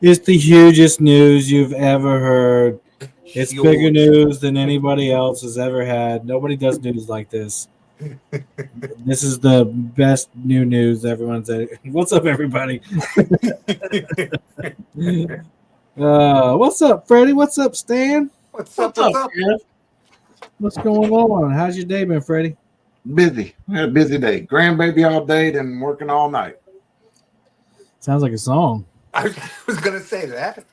It's the hugest news you've ever heard. It's bigger Huge. news than anybody else has ever had. Nobody does news like this. This is the best new news everyone's. What's up, everybody? What's up, Freddie? What's up, Stan? What's up? What's What's up, up? Kev? What's going on? How's your day been, Freddie? Busy. I had a busy day. Grandbaby all day, then working all night. Sounds like a song. I was gonna say that.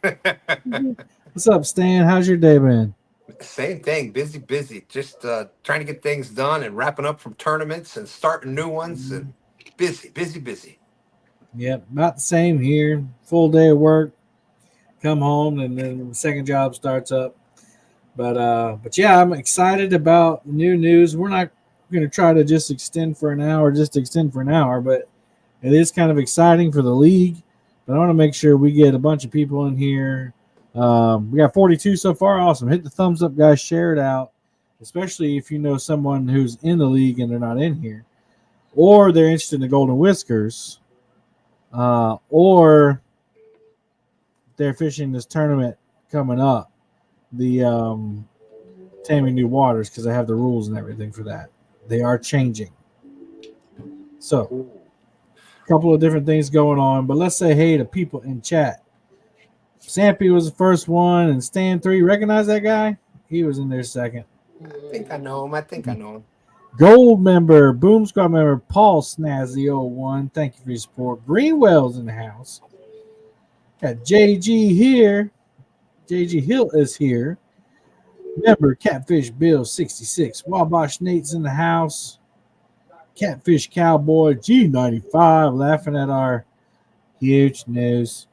What's up, Stan? How's your day been? Same thing. Busy, busy. Just trying to get things done and wrapping up from tournaments and starting new ones and busy, busy, busy. Yep, about the same here. Full day of work. Come home, and then the second job starts up. But yeah, I'm excited about the new news. We're not going to try to just extend for an hour, but it is kind of exciting for the league. But I want to make sure we get a bunch of people in here. We got 42 so far. Awesome. Hit the thumbs up, guys. Share it out, especially if you know someone who's in the league and they're not in here, or they're interested in the Golden Whiskers, or they're fishing this tournament coming up, the Taming New Waters, because I have the rules and everything for that. They are changing. So, a couple of different things going on, but let's say hey to people in chat. Sampy was the first one, and Stan 3. Recognize that guy? He was in there second. I think I know him. I think I know him. Gold member, Boom Squad member, Paul Snazzy01. Thank you for your support. Greenwell's in the house. Got JG here. JG Hill is here. Member Catfish Bill 66. Wabash Nate's in the house. Catfish Cowboy G95 laughing at our huge news.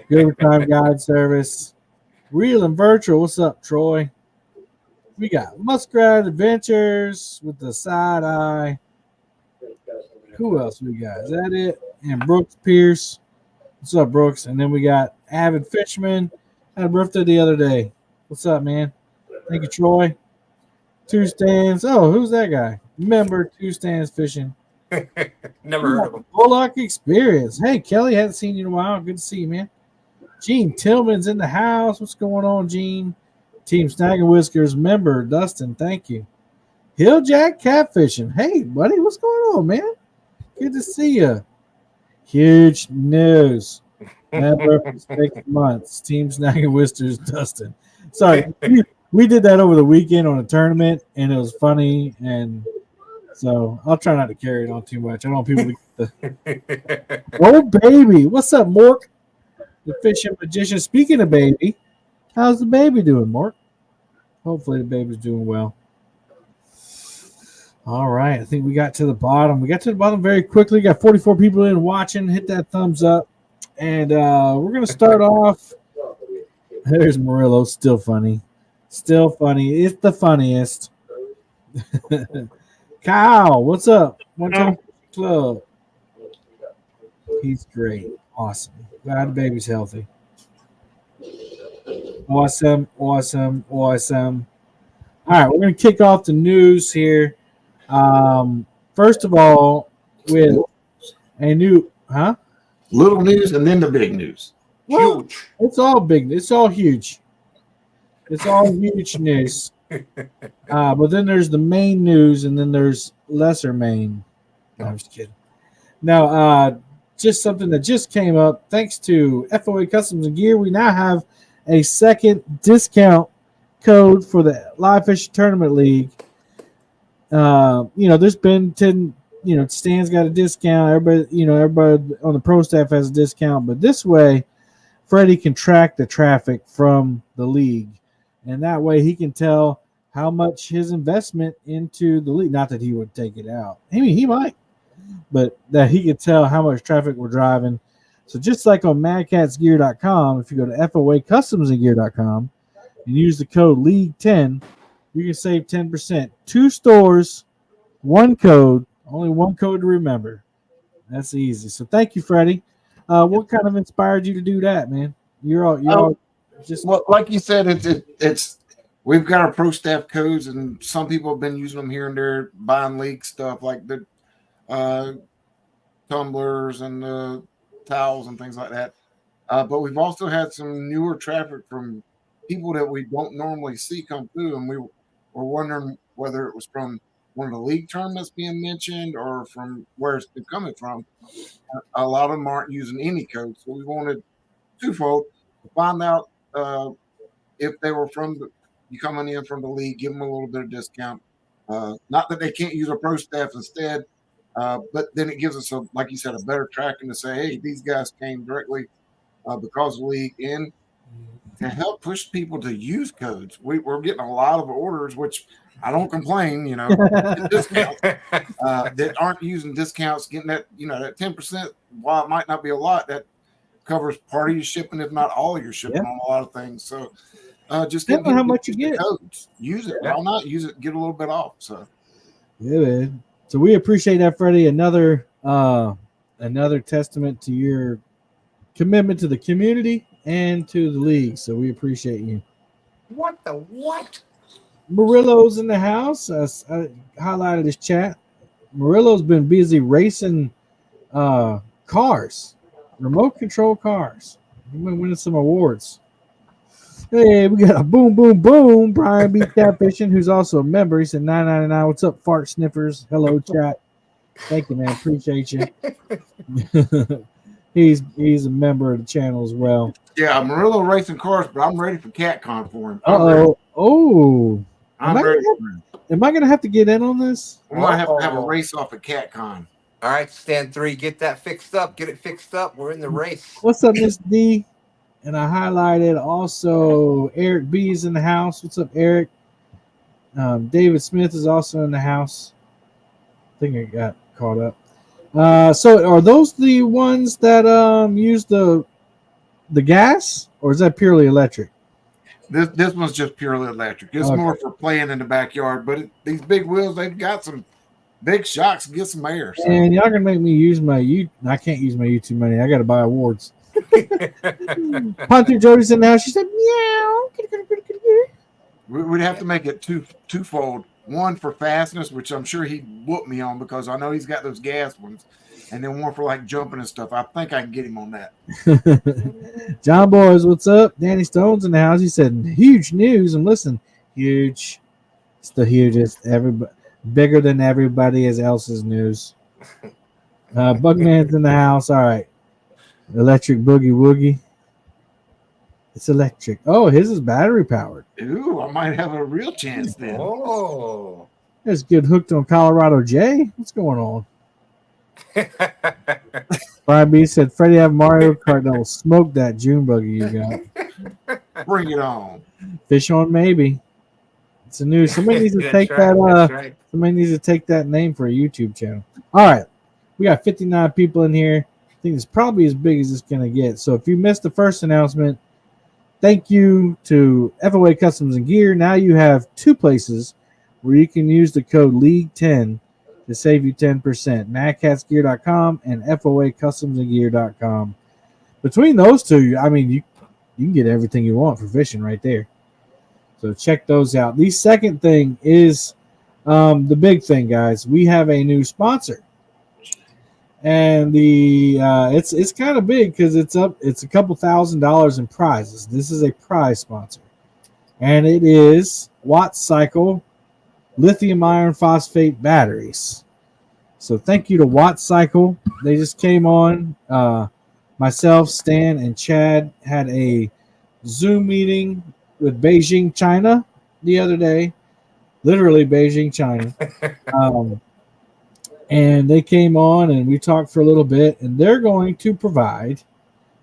Good Time Guide Service. Real and Virtual. What's up, Troy? We got Muskrat Adventures with the side eye. Who else we got? Is that it? And Brooks Pierce. What's up, Brooks? And then we got Avid Fisherman. Had a birthday the other day. What's up, man? Thank you, Troy. Two Stands. Oh, who's that guy? Member Two Stands Fishing. Never heard of him. Bullock Experience. Hey, Kelly, haven't seen you in a while. Good to see you, man. Gene Tillman's in the house. What's going on, Gene? Team Snag and Whiskers member Dustin. Thank you. Hilljack Catfishing. Hey, buddy, what's going on, man? Good to see you. Huge news. Member for 6 months. Team Snag and Whiskers Dustin. Sorry, we did that over the weekend on a tournament, and it was funny, and so I'll try not to carry it on too much. I don't want people to get the oh baby. What's up, Mork? The fishing magician. Speaking of baby, how's the baby doing, Mark? Hopefully the baby's doing well. All right. I think we got to the bottom. We got to the bottom very quickly. Got 44 people in watching. Hit that thumbs up. And we're going to start off. There's Murillo. Still funny. Still funny. It's the funniest. Kyle, what's up? One time club. He's great. Awesome. Glad the baby's healthy. Awesome. All right, we're going to kick off the news here. First of all, with a new, Little news and then the big news. Well, Huge. it's all big. It's all huge. It's all huge news. But then there's the main news, and then there's lesser main. No, I'm just kidding. Now, just something that just came up. Thanks to FOA Customs and Gear, we now have a second discount code for the Live Fish Tournament League. There's been 10. Stan's got a discount. Everybody on the pro staff has a discount. But this way, Freddie can track the traffic from the league, and that way he can tell how much his investment into the league. Not that he would take it out. I mean, he might. But that he could tell how much traffic we're driving. So just like on madcatsgear.com, if you go to foacustomsandgear.com and use the code LEAGUE10, you can save 10%. 2 stores, 1 code, only 1 code to remember. That's easy. So thank you, Freddie. What kind of inspired you to do that, man? You're all just Well, like you said, it's we've got our pro staff codes, and some people have been using them here and there, buying league stuff like the tumblers and the towels and things like that. But we've also had some newer traffic from people that we don't normally see come through, and we were wondering whether it was from one of the league tournaments being mentioned or from where it's been coming from. A lot of them aren't using any code, so we wanted twofold to find out if they were coming in from the league, give them a little bit of discount. Not that they can't use our pro staff instead, but then it gives us like you said, a better tracking to say, hey, these guys came directly because of the league, and to help push people to use codes. We're getting a lot of orders, which I don't complain, discounts that aren't using discounts, getting that, that 10%, while it might not be a lot, that covers part of your shipping, if not all of your shipping on a lot of things. So just depending on how much you get, codes, use it. Why not use it? Get a little bit off. So yeah, man. So we appreciate that, Freddie. Another testament to your commitment to the community and to the league. So we appreciate you. What the what? Murillo's in the house. I highlighted his chat. Murillo's been busy racing cars, remote control cars. He's been winning some awards. Hey, we got a boom, boom, boom. Brian B. Catfishing, who's also a member. He said $9.99. What's up, fart sniffers? Hello, chat. Thank you, man. Appreciate you. He's a member of the channel as well. Yeah, Murillo racing cars, but I'm ready for CatCon for him. Am I gonna have to get in on this? We might have to have a race off at CatCon. All right, Stand 3, get that fixed up. Get it fixed up. We're in the race. What's up, Miss D? And I highlighted also Eric B is in the house. What's up, Eric? David Smith is also in the house. I think I got caught up. So are those the ones that use the gas, or is that purely electric? This one's just purely electric. It's more for playing in the backyard, but these big wheels, they've got some big shocks to get some air. So. And y'all gonna make me use I can't use my YouTube money. I got to buy awards. Hunter Jody's in now. She said, meow. We'd have to make it twofold. One for fastness, which I'm sure he'd whoop me on because I know he's got those gas ones. And then one for like jumping and stuff. I think I can get him on that. John Boys, what's up? Danny Stone's in the house. He said, huge news. And listen, huge. It's the hugest. Bigger than everybody else's news. Bugman's in the house. All right. Electric boogie woogie. It's electric. Oh, his is battery powered. Ooh, I might have a real chance then. Oh. That's good. Hooked on Colorado J. What's going on? Brian B said, Freddie have Mario Kart that will smoke that June buggy you got. Bring it on. Fish on maybe. It's a new. Somebody needs to take that. Somebody needs to take that name for a YouTube channel. All right, we got 59 people in here. I think it's probably as big as it's gonna get. So if you missed the first announcement, thank you to FOA Customs and Gear. Now you have two places where you can use the code LEAGUE10 to save you 10%. MadCatsGear.com and FOACustomsandGear.com. Between those two, I mean, you can get everything you want for fishing right there. So check those out. The second thing is the big thing, guys. We have a new sponsor, and it's kind of big because it's a couple $1,000s in prizes. This is a prize sponsor, and it is Watt Cycle lithium iron phosphate batteries. So thank you to Watt Cycle. They just came on. Myself, Stan, and Chad had a Zoom meeting with Beijing, China the other day. Literally Beijing, China. And they came on and we talked for a little bit, and they're going to provide,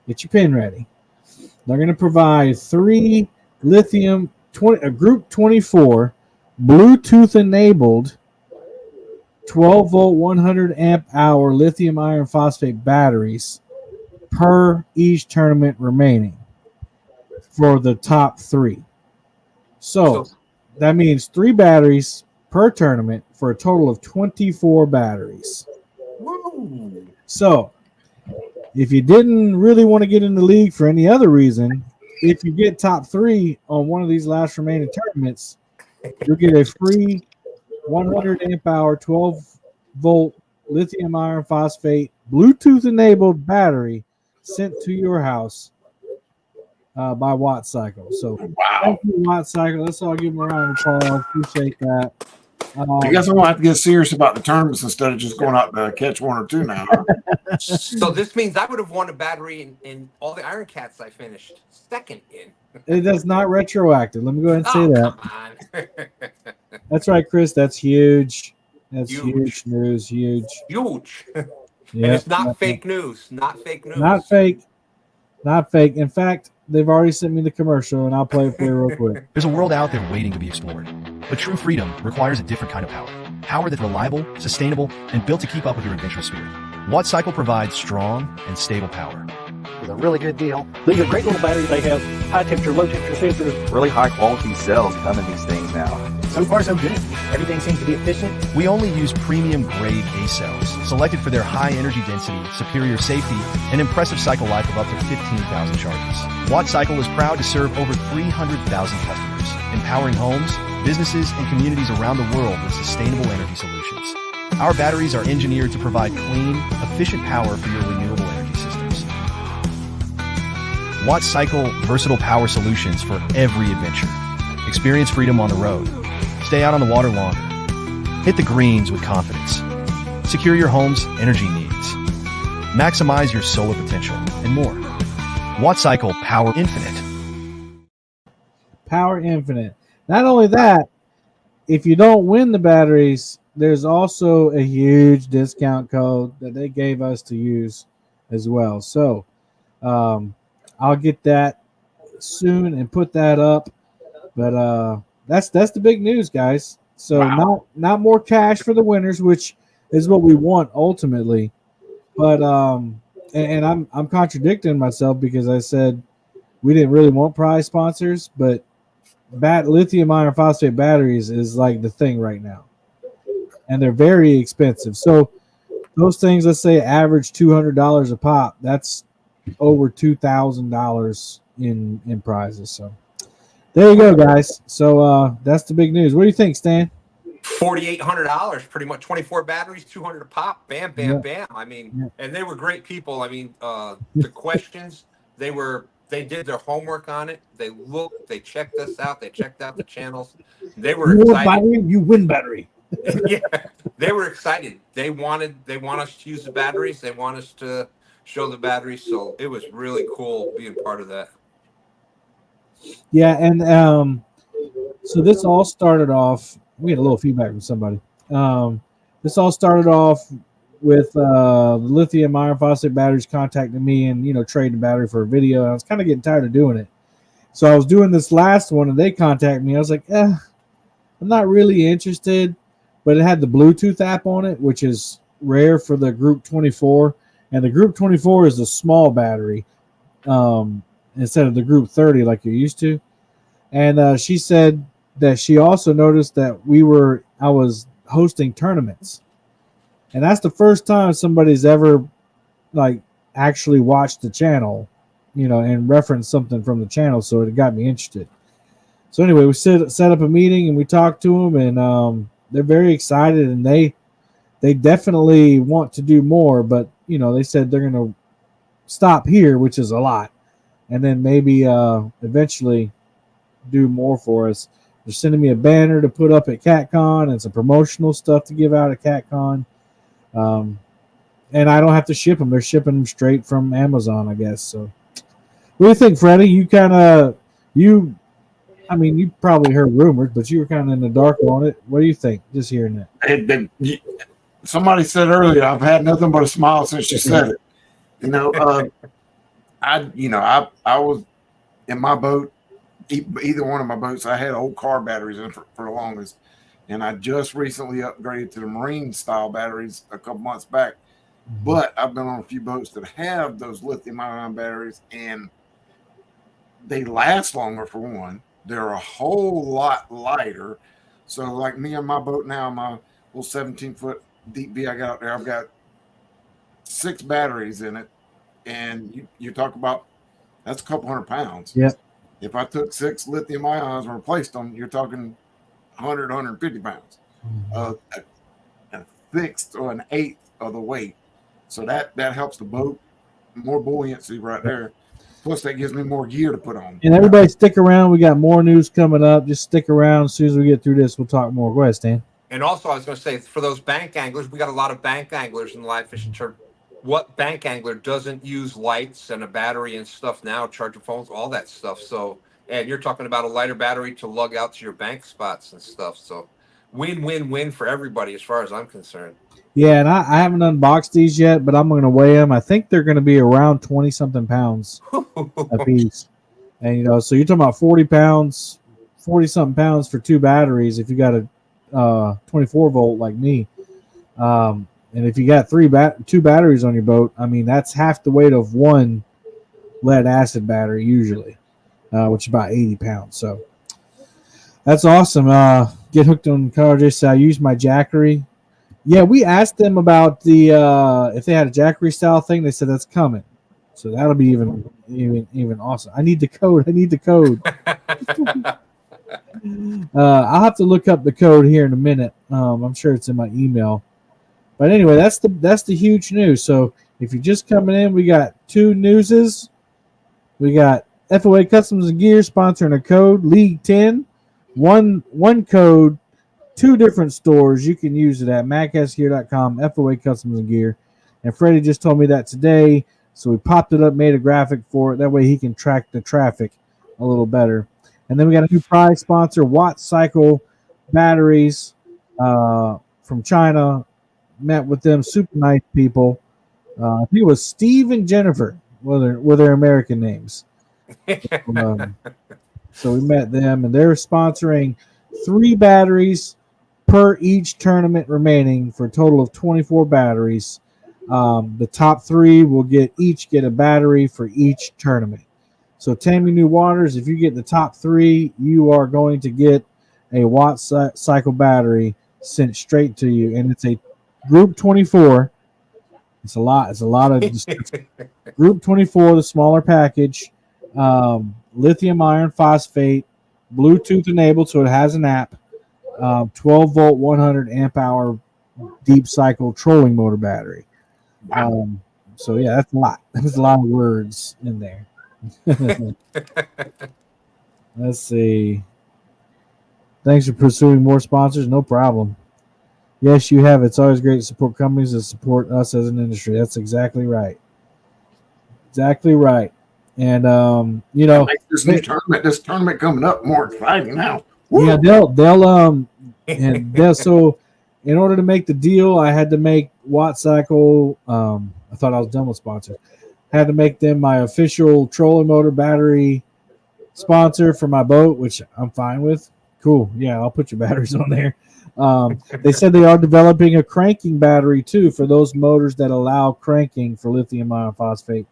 get your pen ready, they're going to provide 3 lithium group 24 Bluetooth enabled 12 volt 100 amp hour lithium iron phosphate batteries per each tournament remaining for the top 3. So that means 3 batteries per tournament for a total of 24 batteries. Woo. So if you didn't really want to get in the league for any other reason, if you get top 3 on one of these last remaining tournaments, you'll get a free 100 amp hour 12 volt lithium iron phosphate Bluetooth enabled battery sent to your house by Watt Cycle. So Wow. thank you, Watt Cycle. Let's all give them a round of applause. Appreciate that. I guess I'm gonna have to get serious about the tournaments instead of just going out to catch one or two now. Huh? So this means I would have won a battery in all the Iron Cats I finished second in. It does not retroactive. Let me go ahead and say Oh, that. come on. That's right, Chris. That's huge. That's Huge. huge news. Huge. Huge. Yeah. And it's not fake news. Not fake news. Not fake. Not fake. In fact, they've already sent me the commercial, and I'll play it for you real quick. There's a world out there waiting to be explored. But true freedom requires a different kind of power. Power that's reliable, sustainable, and built to keep up with your adventurous spirit. Watt Cycle provides strong and stable power. With a really good deal. These are great little batteries. They have high temperature, low temperature sensors. Really high quality cells come in these things now. So far, so good. Everything seems to be efficient. We only use premium grade A cells, selected for their high energy density, superior safety, and impressive cycle life of up to 15,000 charges. Watt Cycle is proud to serve over 300,000 customers, empowering homes, businesses, and communities around the world with sustainable energy solutions. Our batteries are engineered to provide clean, efficient power for your renewable energy systems. Watt Cycle versatile power solutions for every adventure. Experience freedom on the road. Stay out on the water longer. Hit the greens with confidence. Secure your home's energy needs. Maximize your solar potential and more. Watt Cycle Power Infinite. Power Infinite. Not only that, if you don't win the batteries, there's also a huge discount code that they gave us to use as well. So I'll get that soon and put that up. But that's the big news, guys. So Wow. not more cash for the winners, which is what we want ultimately. But and I'm contradicting myself because I said we didn't really want prize sponsors, but lithium iron phosphate batteries is like the thing right now, and they're very expensive. So those things, let's say, average $200 a pop. That's over $2,000 in prizes. So there you go, guys. So that's the big news. What do you think, Stan? $4,800, pretty much 24 batteries, 200 a pop. Bam, bam, Yeah. bam. I mean, Yeah. and they were great people. I mean, the questions, they did their homework on it. They looked, they checked us out, they checked out the channels. They were You want excited. battery? You win battery. Yeah, they were excited. They want us to use the batteries. They want us to show the batteries. So it was really cool being part of that. Yeah, and so this all started off. We had a little feedback from somebody. This all started off with lithium iron phosphate batteries contacting me and trading the battery for a video. And I was kind of getting tired of doing it, so I was doing this last one, and they contacted me. I was like, I'm not really interested, but it had the Bluetooth app on it, which is rare for the Group 24, and the Group 24 is a small battery instead of the Group 30 like you're used to. And she said that she also noticed that I was hosting tournaments, and that's the first time somebody's ever actually watched the channel, and referenced something from the channel. So it got me interested. So anyway, we set up a meeting and we talked to them, and they're very excited, and they definitely want to do more. But they said they're going to stop here, which is a lot, and then maybe eventually do more for us. They're sending me a banner to put up at CatCon and some promotional stuff to give out at CatCon. And I don't have to ship them. They're shipping them straight from Amazon, I guess. So what do you think, Freddie? You probably heard rumors, but you were kind of in the dark on it. What do you think, just hearing that? Somebody said earlier, I've had nothing but a smile since you said it. I was in my boat, either one of my boats. I had old car batteries in for the longest, and I just recently upgraded to the marine style batteries a couple months back. But I've been on a few boats that have those lithium ion batteries, and they last longer for one. They're a whole lot lighter. So like me on my boat now, my little 17-foot deep V I got out there, I've got 6 batteries in it. And you talk about, that's a couple hundred pounds. Yeah. If I took 6 lithium ions and replaced them, you're talking 100, 150 pounds. A sixth or an eighth of the weight. So that helps the boat. More buoyancy right there. Plus, that gives me more gear to put on. And everybody stick around. We got more news coming up. Just stick around. As soon as we get through this, we'll talk more. Go ahead, Stan. And also, I was going to say, for those bank anglers, we got a lot of bank anglers in the live fishing church. What bank angler doesn't use lights and a battery and stuff now, charging phones, all that stuff? So, and you're talking about a lighter battery to lug out to your bank spots and stuff. So, win-win-win for everybody as far as I'm concerned. Yeah, and I haven't unboxed these yet, but I'm going to weigh them. I think they're going to be around 20-something pounds a piece. And, you know, so you're talking about 40 pounds, 40-something pounds for 2 batteries if you got a 24-volt like me. And if you got 2 batteries on your boat, I mean, that's half the weight of one lead-acid battery usually, which is about 80 pounds. So that's awesome. Get hooked on cartridges. I use my Jackery. Yeah, we asked them about the if they had a Jackery style thing. They said that's coming, so that'll be even awesome. I need the code. I'll have to look up the code here in a minute. I'm sure it's in my email. But anyway, that's the huge news. So if you're just coming in, we got 2 newses. We got FOA Customs and Gear sponsoring a code League 10. One code. 2 different stores. You can use it at macasgear.com, FOA Customs and Gear. And Freddie just told me that today, so we popped it up, made a graphic for it. That way he can track the traffic a little better. And then we got a new prize sponsor, Watt Cycle Batteries from China. Met with them, super nice people. I think it was Steve and Jennifer were their American names. So we met them, and they're sponsoring 3 batteries per each tournament remaining for a total of 24 batteries. The top 3 will each get a battery for each tournament. So Taming New Waters, if you get the top 3, you are going to get a Watt Cycle battery sent straight to you, and it's a Group 24. It's a lot of Group 24, the smaller package. Lithium iron phosphate, Bluetooth enabled, so it has an app. 12 volt, 100 amp hour deep cycle trolling motor battery. So yeah, that's a lot. There's a lot of words in there. Let's see. Thanks for pursuing more sponsors. No problem. Yes, you have. It's always great to support companies that support us as an industry. That's exactly right. Exactly right. And you know, this tournament coming up more exciting now. Woo! Yeah, they'll so in order to make the deal, I had to make Watt Cycle. I thought I was done with sponsors. Had to make them my official trolling motor battery sponsor for my boat, which I'm fine with. Cool. Yeah, I'll put your batteries on there. They said they are developing a cranking battery too for those motors that allow cranking for lithium iron phosphate.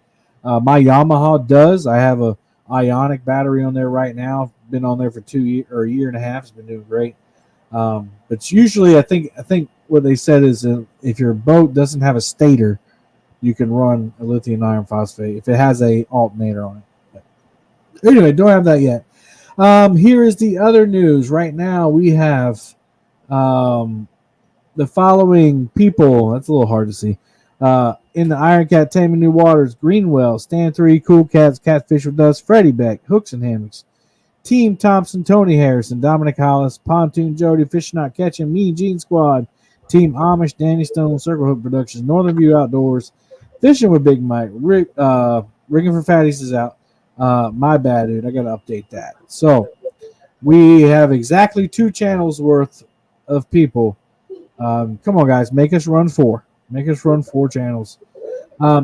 My Yamaha does. I have a ionic battery on there right now. Been on there for a year and a half. It's been doing great. But usually, I think what they said is if your boat doesn't have a stator, you can run a lithium iron phosphate if it has a alternator on it. But anyway, don't have that yet. Here is the other news. Right now, we have the following people. That's a little hard to see. In the Iron Cat, Taming New Waters, Greenwell, Stan 3, Cool Cats, Catfish with Us, Freddie Beck, Hooks and Hammocks, Team Thompson, Tony Harrison, Dominic Hollis, Pontoon Jody, Fish Not Catching, Me Gene Squad, Team Amish, Danny Stone, Circle Hook Productions, Northern View Outdoors, Fishing with Big Mike, Rigging for Fatties is out. My bad, dude. I got to update that. So we have exactly 2 channels worth of people. Come on, guys. Make us run 4. Make us run 4 channels.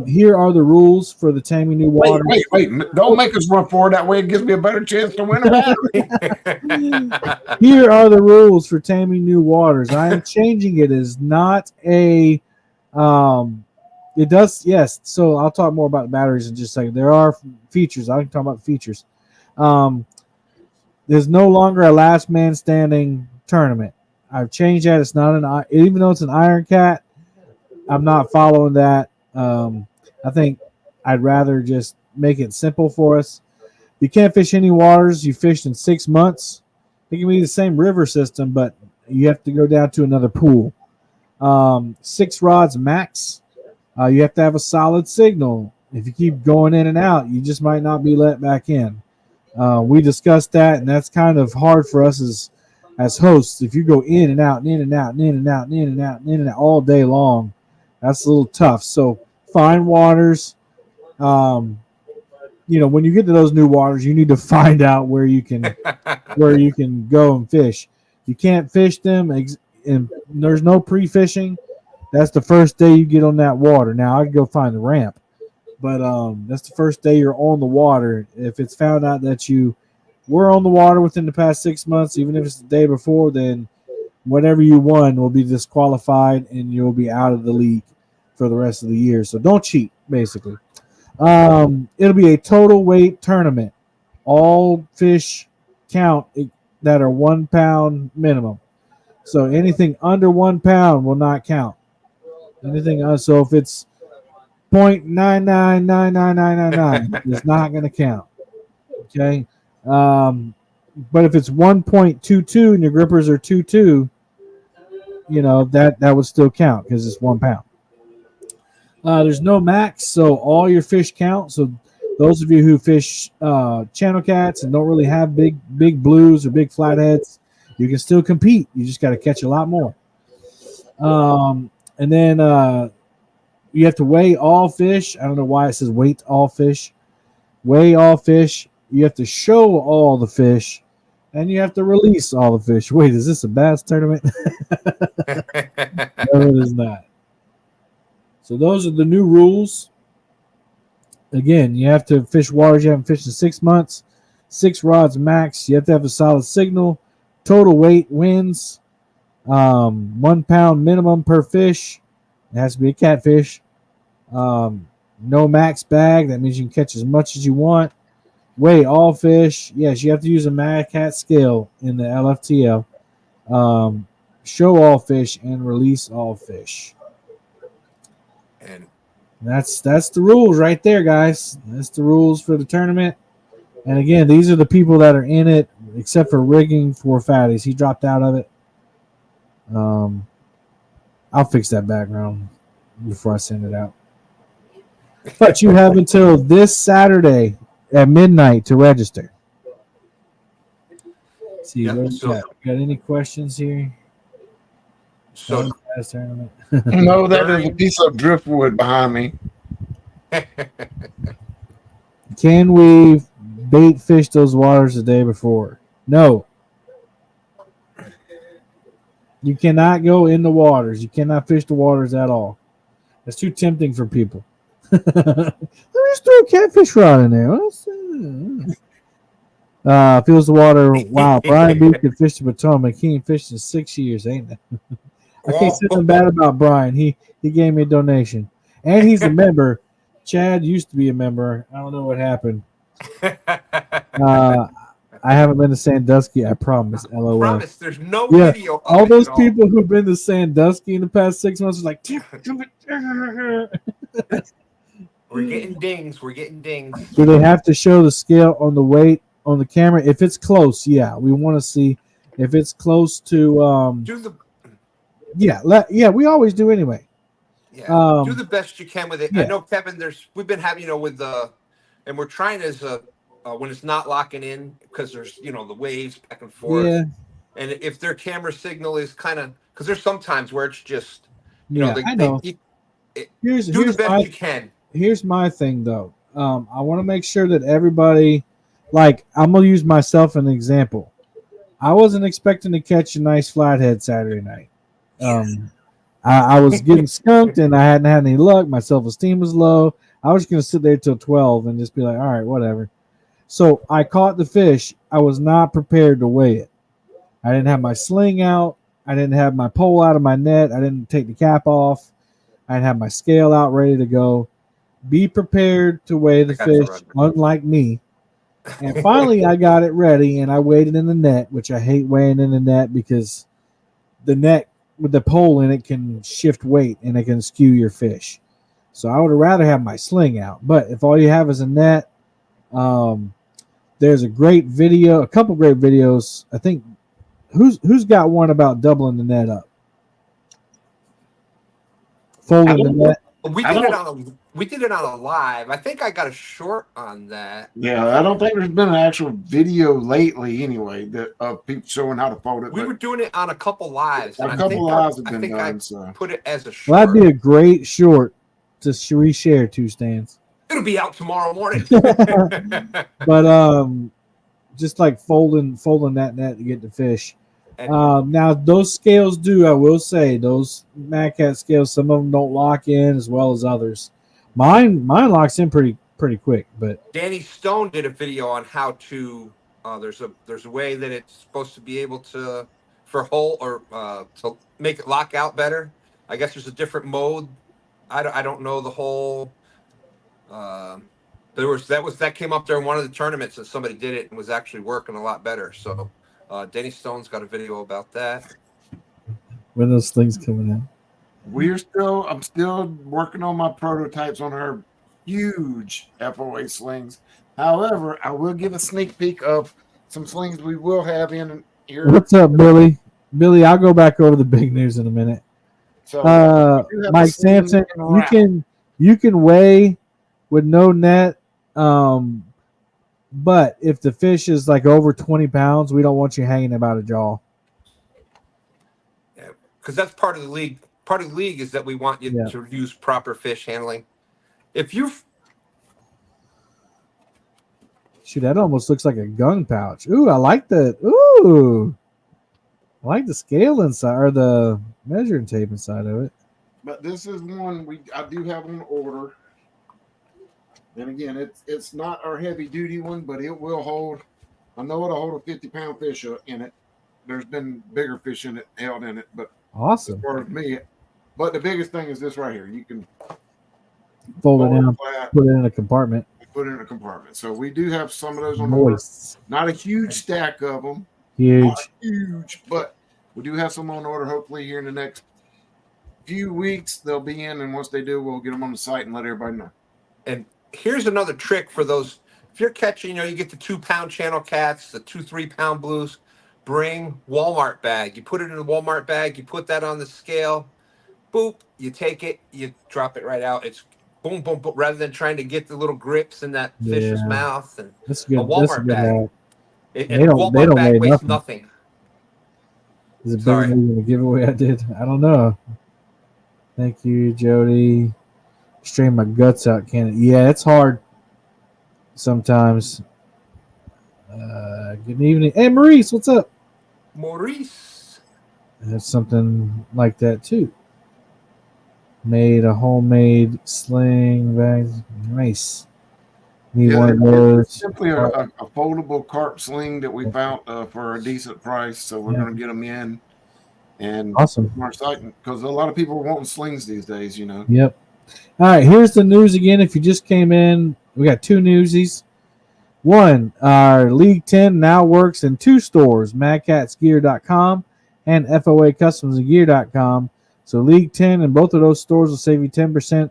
Here are the rules for the Taming New Waters. Wait. Don't make us run 4. That way it gives me a better chance to win a battery. Here are the rules for Taming New Waters. I am changing it as not a it does, yes. So I'll talk more about the batteries in just a second. There are features. I can talk about the features. There's no longer a last man standing tournament. I've changed that. It's not even though it's an Iron Cat, I'm not following that. I think I'd rather just make it simple for us. You can't fish any waters you fished in 6 months. It can be the same river system, but you have to go down to another pool. 6 rods max. You have to have a solid signal. If you keep going in and out, you just might not be let back in. We discussed that, and that's kind of hard for us as hosts. If you go in and out and in and out and in and out and in and out and in and out all day long, that's a little tough. So find waters. When you get to those new waters, you need to find out where you can go and fish. You can't fish them, and there's no pre-fishing. That's the first day you get on that water. Now I can go find the ramp, but that's the first day you're on the water. If it's found out that you were on the water within the past 6 months, even if it's the day before, then whatever you won will be disqualified and you'll be out of the league for the rest of the year. So don't cheat, basically. It'll be a total weight tournament. All fish count that are 1 pound minimum. So anything under 1 pound will not count. So if it's 0.9999999, it's not going to count. Okay. But if it's 1.22 and your grippers are 2.2, that would still count because it's 1 pound. There's no max, so all your fish count. So those of you who fish channel cats and don't really have big blues or big flatheads, you can still compete. You just got to catch a lot more. And then you have to weigh all fish. I don't know why it says weight all fish. Weigh all fish. You have to show all the fish, and you have to release all the fish. Wait, is this a bass tournament? No, it is not. So those are the new rules. Again, you have to fish waters you haven't fished in 6 months. 6 rods max. You have to have a solid signal. Total weight wins. 1 pound minimum per fish. It has to be a catfish. No max bag. That means you can catch as much as you want. Weigh all fish. Yes, you have to use a Mad Cat scale in the LFTL. Show all fish and release all fish. And That's the rules right there, guys. That's the rules for the tournament. And again, these are the people that are in it, except for rigging for Fatties. He dropped out of it. I'll fix that background before I send it out. But you have until this Saturday at midnight to register. Let's see, Yep, what we so- got any questions here? so Fast tournament. No, that is a piece of driftwood behind me. Can we bait fish those waters the day before? No. You cannot go in the waters. You cannot fish the waters at all. That's too tempting for people. Let me just throw a catfish rod in there. Feels the water. Wow, Brian B could fish the Potomac. He ain't fished in 6 years, ain't it? I can't say nothing bad about Brian. He gave me a donation. And he's a member. Chad used to be a member. I don't know what happened. I haven't been to Sandusky, I promise. LOL. promise there's no Yeah, video. Of all it those at people who've been to Sandusky in the past 6 months are like, We're getting dings. We're getting dings. do they have to show the scale on the weight on the camera? If it's close, yeah, we want to see. If it's close to, Do the we always do anyway. do the best you can with it. yeah. I know, Kevin. We've been having with and we're trying as when it's not locking in because there's the waves back and forth. Yeah, And if their camera signal is kind of because there's sometimes where it's just I know. Here's do the best you can. Here's my thing though. I want to make sure that everybody, like, I'm gonna use myself as an example. I wasn't expecting to catch a nice flathead Saturday night. I was getting skunked and I hadn't had any luck. My self-esteem was low. I was gonna sit there till 12 and just be like, all right, whatever. So I caught the fish. I was not prepared to weigh it. I didn't have my sling out. I didn't have my pole out of my net. I didn't take the cap off. I didn't have my scale out ready to go. Be prepared to weigh the fish, unlike me. And finally, I got it ready, and I weighed it in the net, which I hate weighing in the net because the net with the pole in it can shift weight, and it can skew your fish. So I would rather have my sling out. But if all you have is a net, there's a couple great videos. I think who's got one about doubling the net up, folding the net. We did it on a live. I think I got a short on that. Yeah, I don't think there's been an actual video lately, anyway, that of people showing how to fold it. We were doing it on a couple lives. A And couple lives have I been think done. I So put it as a short. Well, that'd be a great short to reshare, two stands. It'll be out tomorrow morning. But just like folding that net to get the fish. Now those scales I will say, those Mad Cat scales, some of them don't lock in as well as others. Mine locks in pretty quick. But Danny Stone did a video on how to. There's a way that it's supposed to be able to to make it lock out better. I guess there's a different mode. I don't know the whole. That came up during one of the tournaments and somebody did it and was actually working a lot better. So Danny Stone's got a video about that. When those things coming out? I'm still working on my prototypes on our huge FOA slings. However, I will give a sneak peek of some slings we will have in here. What's up, Billy? Billy, I'll go back over the big news in a minute. So Mike Sampson, you can weigh with no net. But if the fish is like over 20 pounds, we don't want you hanging about a jaw. Yeah, because that's part of the league. Part of the league is that we want you to use proper fish handling. If you shoot, that almost looks like a gun pouch. Ooh, I like that. Ooh, I like the scale inside or the measuring tape inside of it. But this is one I do have on order. And again, it's not our heavy duty one, but it will hold. I know it'll hold a 50-pound fish in it. There's been bigger fish held in it, but awesome. As far as me, but the biggest thing is this right here. You can fold it down, put it in a compartment. Put it in a compartment. So we do have some of those on order. Not a huge stack of them. Huge, but we do have some on order. Hopefully, here in the next few weeks, they'll be in, and once they do, we'll get them on the site and let everybody know. And here's another trick for those. If you're catching, you get the 2-pound channel cats, the 2-3-pound blues, bring Walmart bag. You put it in a Walmart bag, you put that on the scale, boop, you take it, you drop it right out. It's boom, boom, boom, rather than trying to get the little grips in that fish's mouth. And that's good. A Walmart bag. They don't bag weighs nothing. nothing. Is it bigger than the giveaway I did? I don't know. Thank you, Jody. Strain my guts out, can it? Yeah, it's hard sometimes. Good evening. Hey, Maurice, what's up? Maurice. That's something like that, too. Made a homemade sling bag. Nice. Need one of those. It's simply a foldable carp sling that we found for a decent price, so we're going to get them in. And awesome. Our site, because a lot of people are wanting slings these days, Yep. All right, here's the news again. If you just came in, we got 2 newsies. One, our League 10 now works in 2 stores, madcatsgear.com and FOAcustomsandgear.com. So League 10 and both of those stores will save you 10%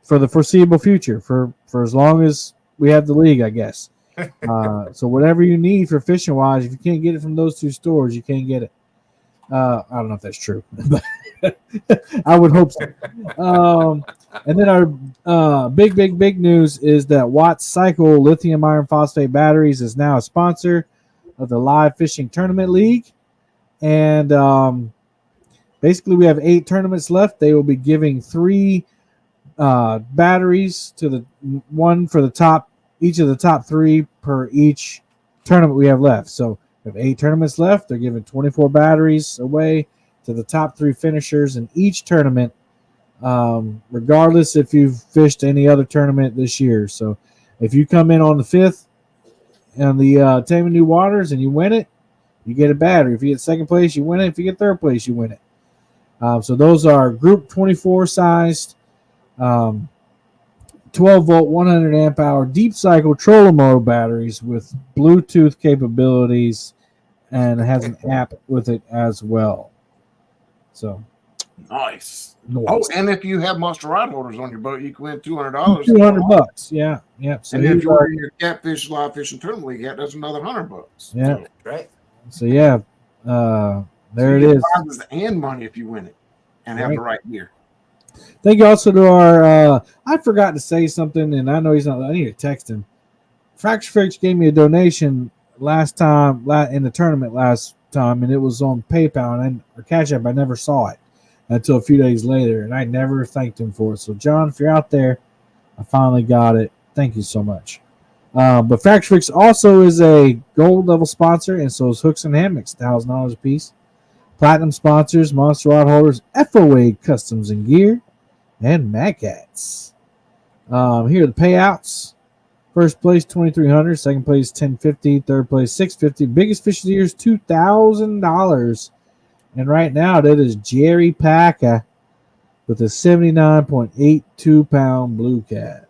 for the foreseeable future, for as long as we have the league, I guess. So whatever you need for fishing-wise, if you can't get it from those 2 stores, you can't get it. I don't know if that's true, but I would hope so. And then our big news is that Watts Cycle lithium iron phosphate batteries is now a sponsor of the Live Fishing Tournament League. And basically we have 8 tournaments left. They will be giving 3 batteries to the one for each of the top 3 per each tournament we have left. So we have 8 tournaments left. They're giving 24 batteries away to the top 3 finishers in each tournament, regardless if you've fished any other tournament this year. So if you come in on the 5th on the Taming New Waters and you win it, you get a battery. If you get 2nd place, you win it. If you get 3rd place, you win it. So those are group 24 sized 12-volt, 100 amp hour deep cycle trolling motor batteries with Bluetooth capabilities, and it has an app with it as well. So nice. Oh, and if you have monster rod holders on your boat, you can win $200. $200. Yeah. So and if you're in your catfish live fishing tournament league, that's another $100. Yeah. So, right. So yeah, there it is. And money if you win it and have the right gear. Thank you also to our. I forgot to say something, and I know he's not. I need to text him. Fracture Fix gave me a donation last time in the tournament last time, and it was on PayPal and or Cash App. I never saw it until a few days later, and I never thanked him for it. So, John, if you're out there, I finally got it. Thank you so much. But Fracture Fix also is a gold level sponsor, and so is Hooks and Hammocks, $1,000 a piece. Platinum sponsors, Monster Rod Holders, FOA Customs and Gear, and Mad Cats. Here are the payouts. First place, $2,300. Second place, $1,050. Third place, $650. Biggest fish of the year is $2,000. And right now, that is Jerry Packer with a 79.82 pound blue cat.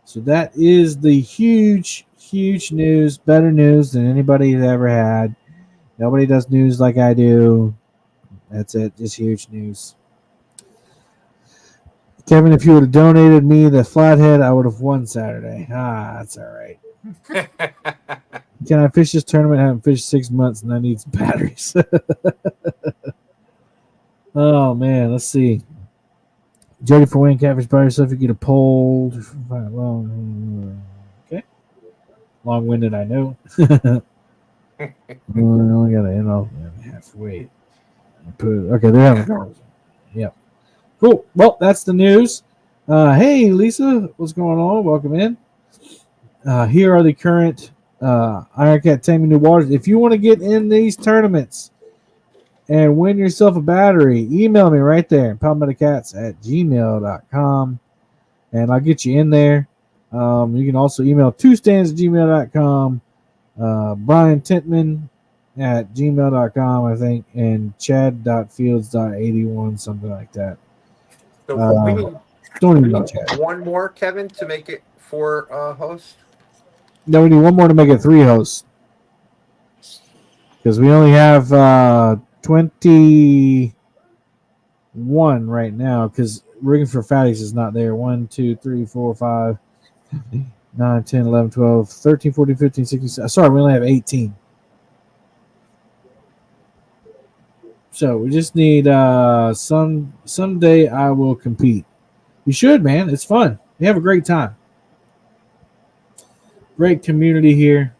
So that is the huge news, better news than anybody has ever had. Nobody does news like I do. That's it, just huge news. Kevin, if you would have donated me the flathead, I would have won Saturday. That's all right. Can I fish this tournament? I haven't fished 6 months, and I need some batteries. Oh, man, let's see. Jody for winning catfish by yourself. You get a pole. Okay. Long-winded, I know. I only got to end off halfway. Okay, they're having a conversation. Yep. Cool. Well, that's the news. Hey, Lisa, what's going on? Welcome in. Here are the current Iron Cat Taming New Waters. If you want to get in these tournaments and win yourself a battery, email me right there, palmetacats@gmail.com, and I'll get you in there. You can also email twostands@gmail.com, Brian Tintman at gmail.com, I think, and chad.fields.81, something like that. So we need Don't even know Chad. one more, Kevin, to make it 4 hosts. No, we need one more to make it 3 hosts. Because we only have 21 right now, because Rigging for Fatties is not there. 1, 2, 3, 4, 5, 9, 10, 11, 12, 13, 14, 15, 16. Sorry, we only have 18. So we just need someday I will compete. You should, man. It's fun. You have a great time. Great community here.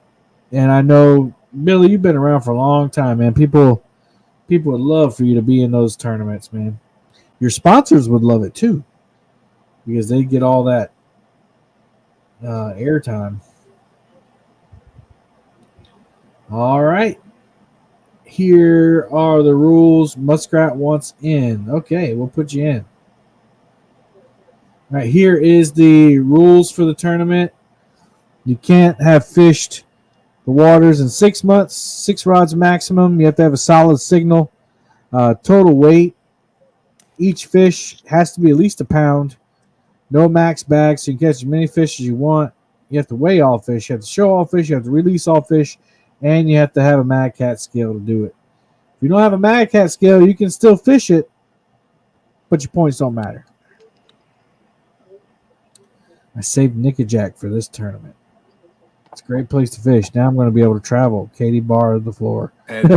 And I know, Billy, you've been around for a long time, man. People would love for you to be in those tournaments, man. Your sponsors would love it too, because they get all that airtime. All right. Here are the rules. Muskrat wants in. Okay, we'll put you in. All right, here is the rules for the tournament. You can't have fished the waters in 6 months, 6 rods maximum. You have to have a solid signal. Total weight. Each fish has to be at least a pound. No max bag, so you can catch as many fish as you want. You have to weigh all fish. You have to show all fish. You have to release all fish. And you have to have a Mad Cat scale to do it. If you don't have a Mad Cat scale, you can still fish it, but your points don't matter. I saved Nickajack for this tournament. It's a great place to fish. Now I'm going to be able to travel. Katie barred the floor. And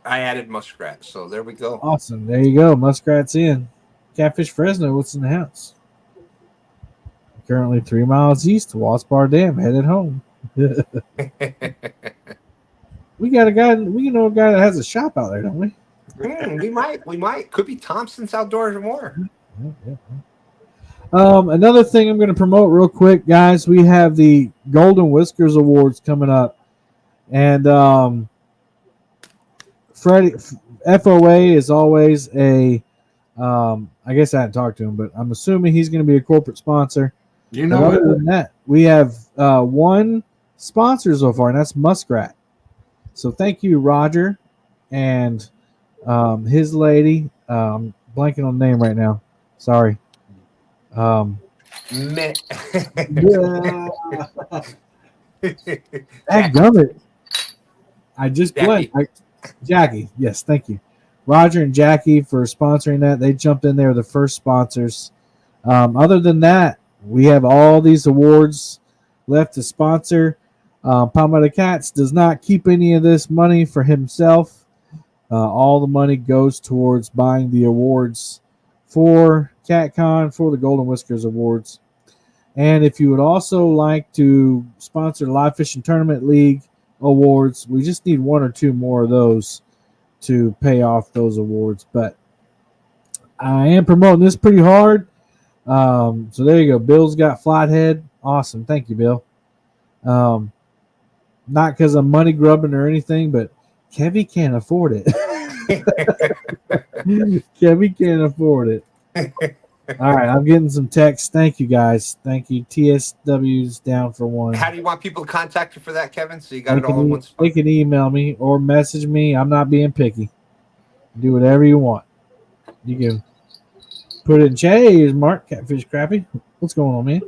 I added muskrat, so there we go. Awesome. There you go. Muskrat's in. Catfish Fresno, what's in the house? Currently 3 miles east of Watts Bar Dam, headed home. We got a guy. We know a guy that has a shop out there, don't we? We might. Could be Thompson's Outdoors or more. Yeah. Another thing I'm going to promote real quick, guys. We have the Golden Whiskers Awards coming up, and Freddie FOA is always a. I guess I hadn't talked to him, but I'm assuming he's going to be a corporate sponsor. You know, other than that, we have one sponsor so far, and that's Muskrat. So thank you, Roger, and his lady. Blanking on the name right now. Sorry. Meh. Dadgummit. I just blanked. Jackie. Yes, thank you. Roger and Jackie for sponsoring that. They jumped in there, the first sponsors. Other than that, we have all these awards left to sponsor. Palmetto Cats does not keep any of this money for himself. All the money goes towards buying the awards for CatCon for the Golden Whiskers Awards. And if you would also like to sponsor Live Fishing Tournament League Awards, we just need one or two more of those to pay off those awards. But I am promoting this pretty hard. So there you go. Bill's got Flathead. Awesome. Thank you, Bill. Not because I'm money grubbing or anything, but Kevy can't afford it. Kevy can't afford it. All right, I'm getting some texts. Thank you, guys. Thank you. TSW's down for one. How do you want people to contact you for that, Kevin? So you got it all in one spot. They can email me or message me. I'm not being picky. Do whatever you want. You can put it in chat. Hey, here's Mark, Catfish Crappy. What's going on, man?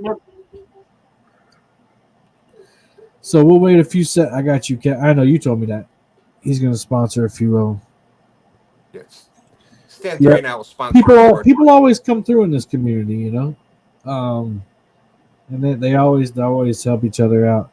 So we'll wait a few seconds. I got you, Cat. I know you told me that. He's going to sponsor a few of them. Yes. Stan 3 now will sponsor. People always come through in this community, you know. And they always help each other out.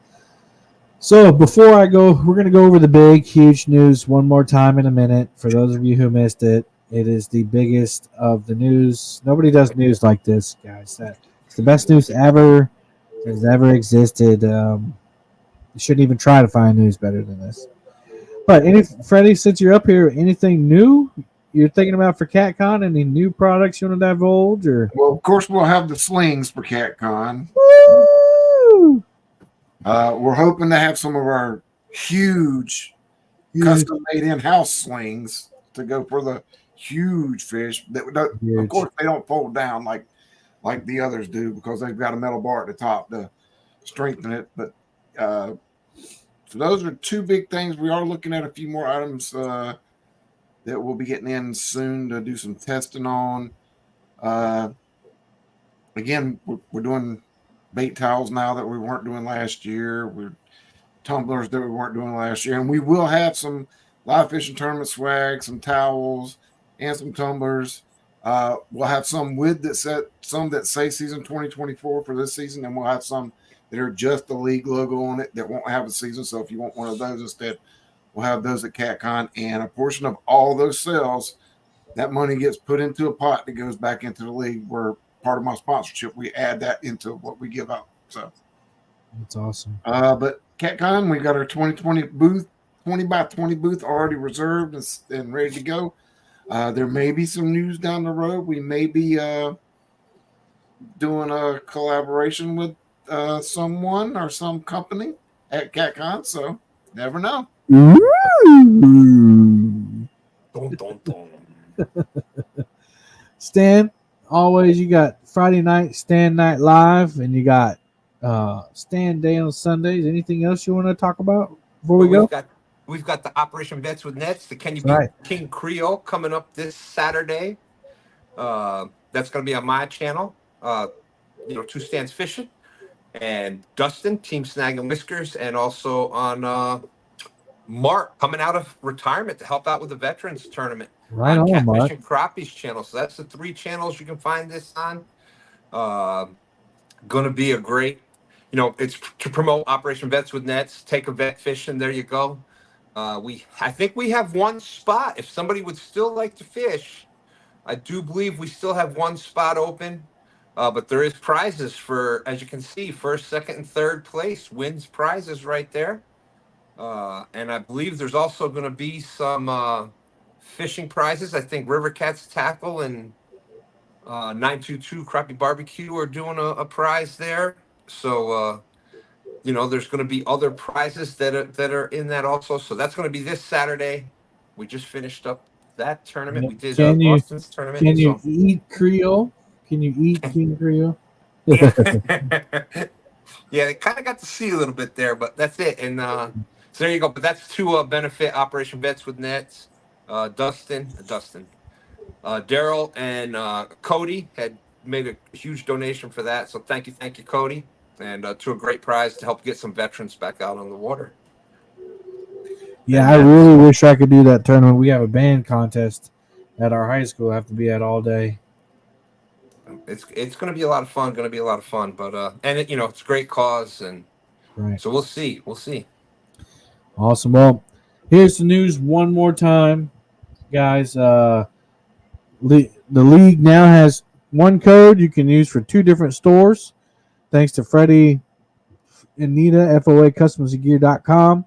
So before I go, we're going to go over the big, huge news one more time in a minute. For those of you who missed it, it is the biggest of the news. Nobody does news like this, guys. It's the best news ever has ever existed. You shouldn't even try to find news better than this. But Freddie, since you're up here, anything new you're thinking about for CatCon? Any new products you want to divulge? Or Well, of course, we'll have the slings for CatCon. woo! We're hoping to have some of our huge custom-made in-house slings to go for the huge fish. Of course, they don't fold down like the others do because they've got a metal bar at the top to strengthen it. But so those are two big things. We are looking at a few more items that we'll be getting in soon to do some testing on. Again, we're doing bait towels now that we weren't doing last year. We're tumblers that we weren't doing last year. And we will have some live fishing tournament swag, some towels, and some tumblers. We'll have some that say season 2024 for this season, and we'll have some that are just the league logo on it that won't have a season. So if you want one of those instead, we'll have those at CatCon. And a portion of all those sales, that money gets put into a pot that goes back into the league where part of my sponsorship, we add that into what we give out. So that's awesome. But CatCon, we got our 2020 booth, 20 by 20 booth already reserved and ready to go. There may be some news down the road. We may be doing a collaboration with someone or some company at CatCon. So never know. Dun, dun, dun. Stan, always you got Friday night Stan Night Live, and you got Stan Day on Sundays. Anything else you want to talk about before we go? We've got the Operation Vets with Nets, the Can You Beat Right. King Creole coming up this Saturday. That's going to be on my channel. Two Stans Fishing, and Dustin, Team Snag and Whiskers, and also on Mark coming out of retirement to help out with the Veterans Tournament. Right on, Catfish Mark. and Crappies channel. So that's the 3 channels you can find this on. Going to be a great, it's to promote Operation Vets with Nets. Take a vet fishing. There you go. I think we have one spot. If somebody would still like to fish, I do believe we still have one spot open. But there is prizes for, as you can see, first, second, and third place wins prizes right there. And I believe there's also going to be some fishing prizes. I think River Cats Tackle and 922 Crappie Barbecue are doing a prize there. So, there's going to be other prizes that are in that also. So that's going to be this Saturday. We just finished up that tournament. We did Austin's tournament. Can you eat Creole? Can you eat King Creole? Yeah, they kind of got to see a little bit there, but that's it. And so there you go. But that's to benefit Operation Vets with Nets. Dustin, Daryl, and Cody had made a huge donation for that. So thank you, Cody, and to a great prize to help get some veterans back out on the water. Yeah, I really wish I could do that tournament. We have a band contest at our high school. I have to be at all day. It's going to be a lot of fun. But and it's a great cause, and right. So we'll see. Awesome. Well, here's the news one more time, guys. the league now has one code you can use for 2 different stores. Thanks to Freddie and Nita, FOACustomsGear.com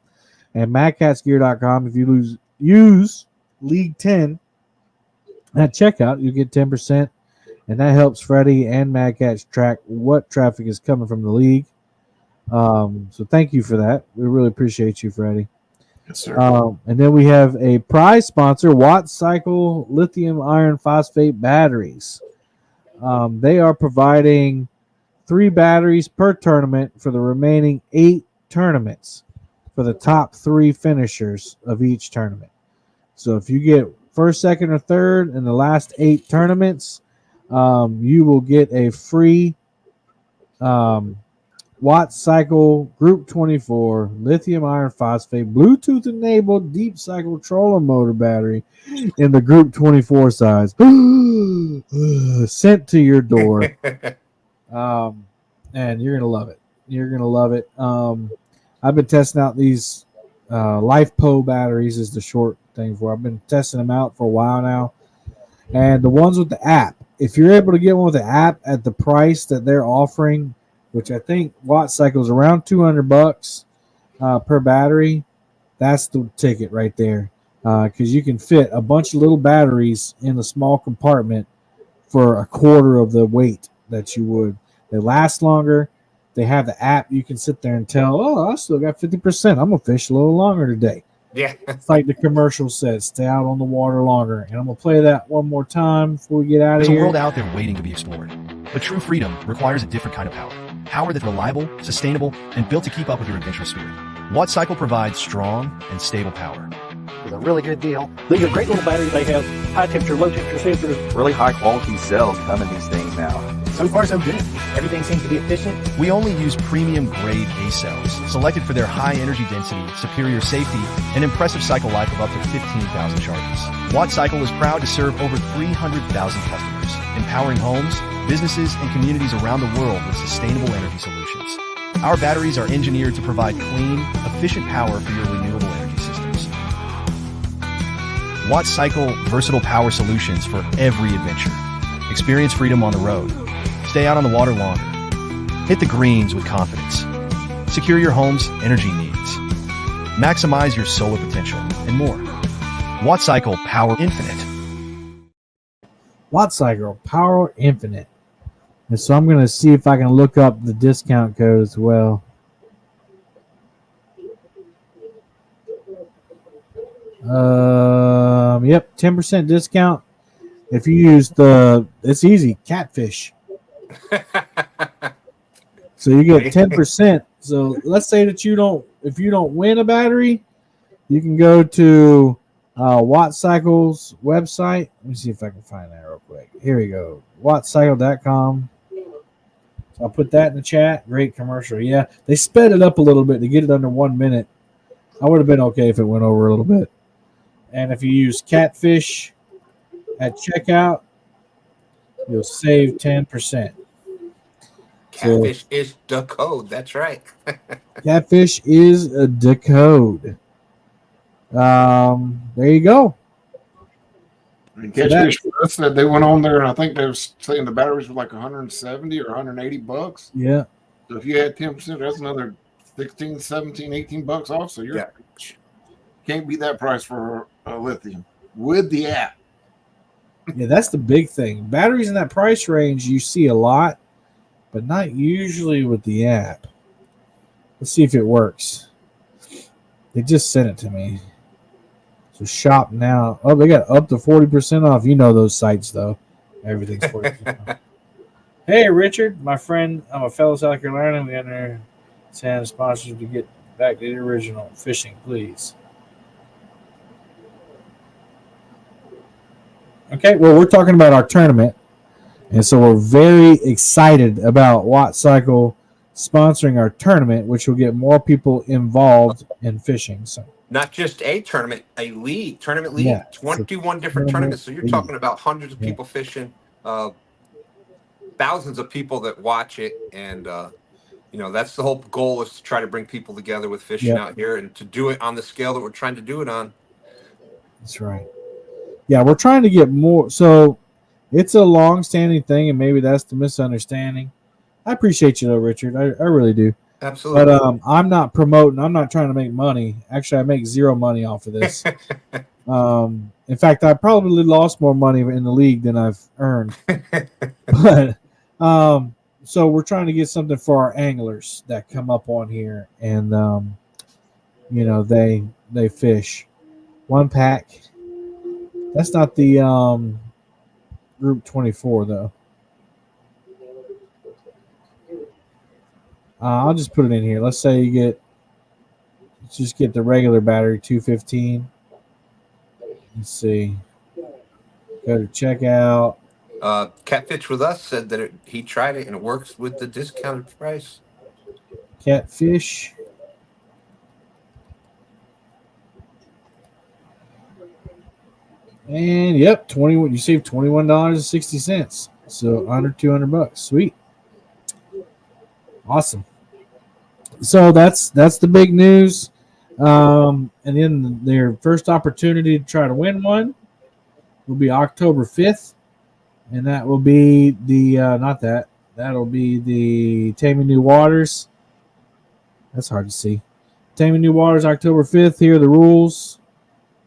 and MadCatsGear.com. If you use League 10 at checkout, you get 10%, and that helps Freddie and Mad Cats track what traffic is coming from the league. So thank you for that. We really appreciate you, Freddie. Yes, sir. And then we have a prize sponsor, Watt Cycle Lithium Iron Phosphate Batteries. They are providing 3 batteries per tournament for the remaining 8 tournaments for the top 3 finishers of each tournament. So if you get first, second, or third in the last 8 tournaments, you will get a free Watt Cycle Group 24 lithium iron phosphate Bluetooth enabled deep cycle trolling motor battery in the Group 24 size sent to your door. And you're gonna love it. You're gonna love it. I've been testing out these LifePo batteries is the short thing for. I've been testing them out for a while now, and the ones with the app. If you're able to get one with the app at the price that they're offering, which I think Watt Cycle is around $200 per battery, that's the ticket right there. Because you can fit a bunch of little batteries in a small compartment for a quarter of the weight that you would. They last longer. They have the app. You can sit there and tell, oh, I still got 50%. I'm going to fish a little longer today. Yeah. It's like the commercial says, stay out on the water longer. And I'm going to play that one more time before we get out of There's here. a world out there waiting to be explored. But true freedom requires a different kind of power. Power that's reliable, sustainable, and built to keep up with your adventurous spirit. Watt Cycle provides strong and stable power. With a really good deal. These are great little batteries. They have high temperature, low temperature sensors. Really high quality cells come in these things now. So far, so good. Everything seems to be efficient. We only use premium grade A cells, selected for their high energy density, superior safety, and impressive cycle life of up to 15,000 charges. Watt Cycle is proud to serve over 300,000 customers, empowering homes, businesses, and communities around the world with sustainable energy solutions. Our batteries are engineered to provide clean, efficient power for your renewable energy systems. Watt Cycle versatile power solutions for every adventure. Experience freedom on the road. Stay out on the water longer. Hit the greens with confidence. Secure your home's energy needs. Maximize your solar potential and more. Watt Cycle Power Infinite. Watt Cycle Power Infinite. And so I'm going to see if I can look up the discount code as well. Yep, 10% discount. If you use it's easy, Catfish. So you get 10%. So let's say that if you don't win a battery, you can go to Watt Cycle's website. Let me see if I can find that real quick. Here we go. wattcycle.com. So I'll put that in the chat. Great commercial. Yeah, they sped it up a little bit to get it under 1 minute. I would have been okay if it went over a little bit. And if you use Catfish at checkout, you'll save 10%. Catfish is the code. That's right. Catfish is the code. There you go. Catfish said they went on there, and I think they were saying the batteries were like 170 or 180 bucks. Yeah. So if you add 10%, that's another 16, 17, 18 bucks off. So you can't beat that price for lithium with the app. Yeah, that's the big thing. Batteries in that price range you see a lot, but not usually with the app. Let's see if it works. They just sent it to me. So shop now. Oh, they got up to 40% off. You know those sites, though. Everything's 40% off. Hey, Richard, my friend. I'm a fellow South Carolina. We understand sponsors to get back to the original fishing, please. Okay, well, we're talking about our tournament. And so we're very excited about Watt Cycle sponsoring our tournament, which will get more people involved in fishing. So Not just a tournament, a league, tournament league, Yeah, 21 different tournaments. So you're talking about hundreds of people fishing, thousands of people that watch it. And, that's the whole goal, is to try to bring people together with fishing out here and to do it on the scale that we're trying to do it on. That's right. Yeah, we're trying to get more. So it's a long-standing thing, and maybe that's the misunderstanding. I appreciate you though, Richard. I really do. Absolutely. But I'm not promoting. I'm not trying to make money. Actually, I make zero money off of this. In fact, I probably lost more money in the league than I've earned. But so we're trying to get something for our anglers that come up on here, and they fish. One pack. That's not the group 24 though. I'll just put it in here. Let's say just get the regular battery 215. Let's see. Go to checkout. Catfish with Us said that he tried it and it works with the discounted price. Catfish. And yep, 21. You saved $21.60. So under $200. Sweet. Awesome. So that's the big news. And then their first opportunity to try to win one will be October 5th. And that will be that'll be the Taming New Waters. That's hard to see. Taming New Waters, October 5th. Here are the rules.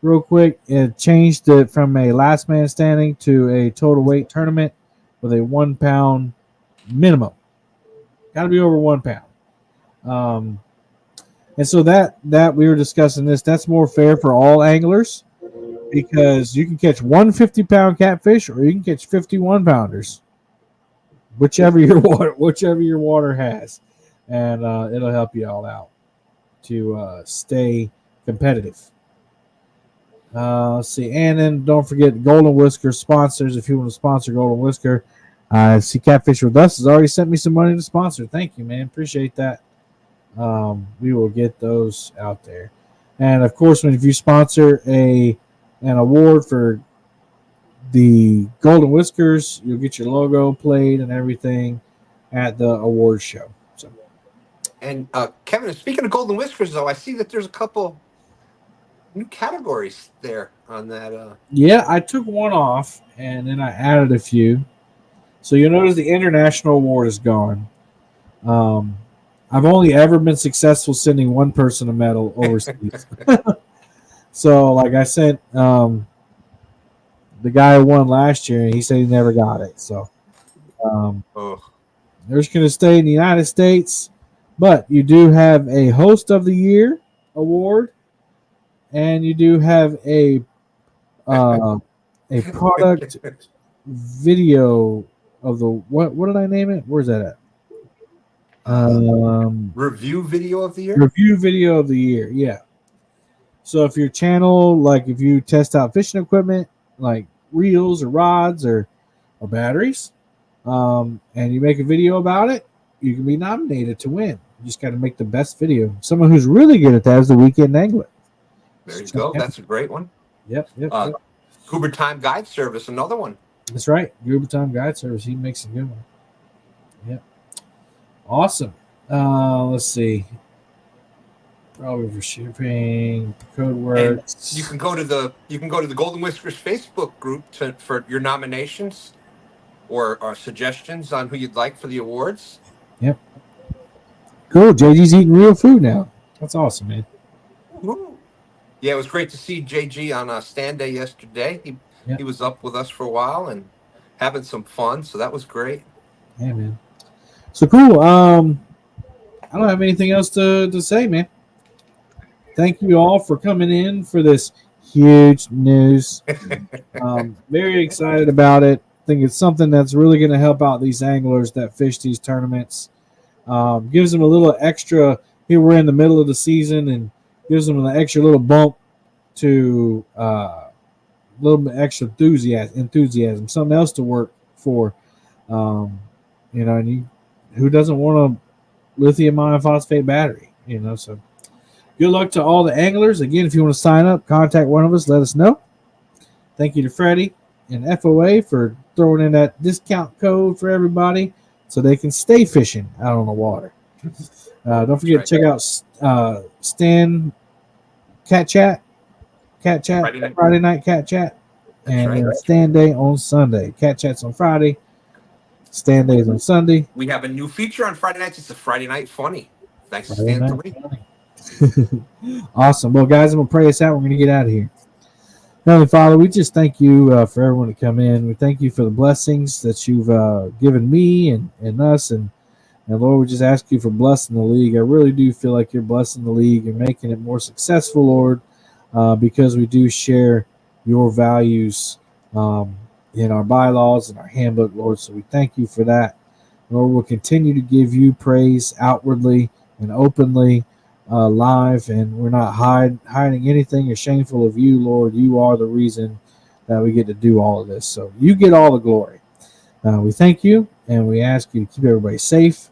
Real quick, it changed it from a last man standing to a total weight tournament with a 1 pound minimum. Got to be over 1 pound. And so that we were discussing this, that's more fair for all anglers because you can catch 150-pound catfish or you can catch 51-pounders, whichever your water has, and it'll help you all out to stay competitive. Let's see, and then don't forget Golden Whisker sponsors. If you want to sponsor Golden Whisker, see Catfish with Us has already sent me some money to sponsor. Thank you, man. Appreciate that. We will get those out there. And of course, if you sponsor an award for the Golden Whiskers, you'll get your logo played and everything at the award show. So, and Kevin, speaking of Golden Whiskers, though, I see that there's a couple new categories there on that. Yeah, I took one off and then I added a few. So you'll notice the international award is gone. I've only ever been successful sending one person a medal overseas. So, like I sent the guy who won last year, and he said he never got it. So, they're just going to stay in the United States. But you do have a Host of the Year award, and you do have a product video of the what did I name it? Where's that at? Review video of the year. Review video of the year. Yeah. So if your channel, like if you test out fishing equipment, like reels or rods or batteries, and you make a video about it, you can be nominated to win. You just got to make the best video. Someone who's really good at that is the Weekend Angler. There you go. That's a great one. Yep. Goober Time Guide Service, another one. That's right. Goober Time Guide Service. He makes a good one. Yep. Awesome. Let's see. Probably for shipping, code words. And you can go to the Golden Whiskers Facebook group for your nominations or suggestions on who you'd like for the awards. Yep. Cool. JG's eating real food now. That's awesome, man. Woo-hoo. Yeah, it was great to see JG on stand day yesterday. He was up with us for a while and having some fun, so that was great. Yeah, man. So cool. I don't have anything else to say, man. Thank you all for coming in for this huge news. Very excited about it. I think it's something that's really going to help out these anglers that fish these tournaments. Gives them a little extra. Here we're in the middle of the season and gives them an extra little bump to a little bit extra enthusiasm, something else to work for. And who doesn't want a lithium ion phosphate battery? So good luck to all the anglers. Again, if you want to sign up, contact one of us. Let us know. Thank you to Freddie and FOA for throwing in that discount code for everybody so they can stay fishing out on the water. Don't forget to check out Stan Cat Chat, Friday Night Cat Chat. and right. then stand day on Sunday. Cat chats on Friday, stand days on Sunday. We have a new feature on Friday nights. It's a Friday Night Funny. Thanks to Friday Stan night Delaney. funny. Awesome. Well, guys, I'm gonna pray us out. We're gonna get out of here. Heavenly Father, we just thank you for everyone to come in. We thank you for the blessings that you've given me and us. And Lord, we just ask you for blessing the league. I really do feel like you're blessing the league and making it more successful, Lord, because we do share your values in our bylaws and our handbook, Lord. So we thank you for that. Lord, we'll continue to give you praise outwardly and openly live, and we're not hiding anything or shameful of you, Lord. You are the reason that we get to do all of this. So you get all the glory. We thank you, and we ask you to keep everybody safe.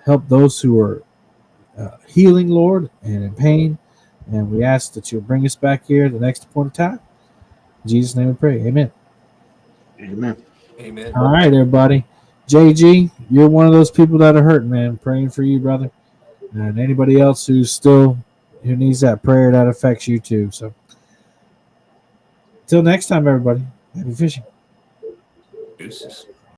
Help those who are healing, Lord, and in pain. And we ask that you'll bring us back here at the next point of time. In Jesus' name we pray. Amen. Amen. Amen. All right, everybody. JG, you're one of those people that are hurting, man. Praying for you, brother. And anybody else who needs that prayer, that affects you too. So until next time, everybody, happy fishing. Deuces.